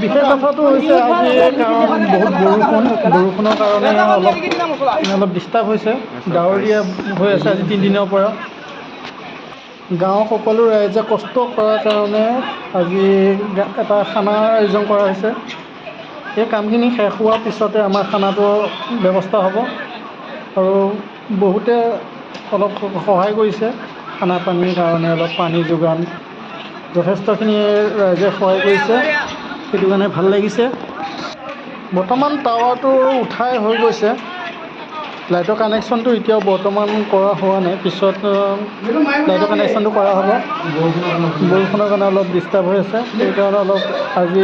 বিশেষ কথাটো হৈছে আজি কাৰণ বহুত বৰষুণৰ কাৰণে অলপ ডিষ্টাৰ্ব হৈছে। ডাৱৰীয়া হৈ আছে আজি 3 দিনৰ পৰা। গাঁৱৰ সকলো ৰাইজে কষ্ট কৰাৰ কাৰণে আজি এটা খানাৰ আয়োজন কৰা হৈছে। এই কামখিনি শেষ হোৱাৰ পিছতে আমাৰ খানাটো ব্যৱস্থা হ'ব আৰু বহুতে অলপ সহায় কৰিছে খানা পানীৰ কাৰণে, অলপ পানী যোগান যথেষ্টখিনি ৰাইজে সহায় কৰিছে, সেইটো কাৰণে ভাল লাগিছে। বৰ্তমান টাৱাৰটো উঠাই হৈ গৈছে, লাইটৰ কানেকশ্যনটো এতিয়াও বৰ্তমান কৰা হোৱা নাই, পিছত লাইটৰ কানেকশ্যনটো কৰা হ'ব। বৰষুণৰ কাৰণে অলপ ডিষ্টাৰ্ব হৈ আছে, সেইকাৰণে অলপ আজি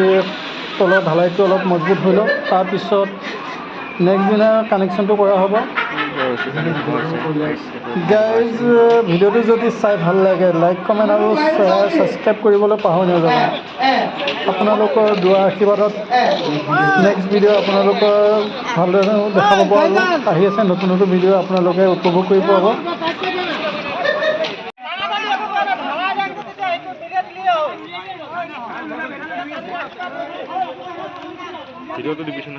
তলৰ ঢালাইটো অলপ মজবুত হৈ লওক, তাৰপিছত নেক্সট দিনা কানেকশ্যনটো কৰা হ'ব। গাইজ, ভিডিঅ'টো যদি চাই ভাল লাগে লাইক কমেণ্ট আৰু শ্বেয়াৰ ছাবস্ক্ৰাইব কৰিবলৈ পাহৰি নাযাব। আপোনালোকৰ দুৱা আশীৰ্বাদত নেক্সট ভিডিঅ' আপোনালোকৰ ভালদৰে দেখাব পাব। আহি আছে নতুন নতুন ভিডিঅ' আপোনালোকে উপভোগ কৰিব পাব। ভিডিঅ'টো দিবিচোন।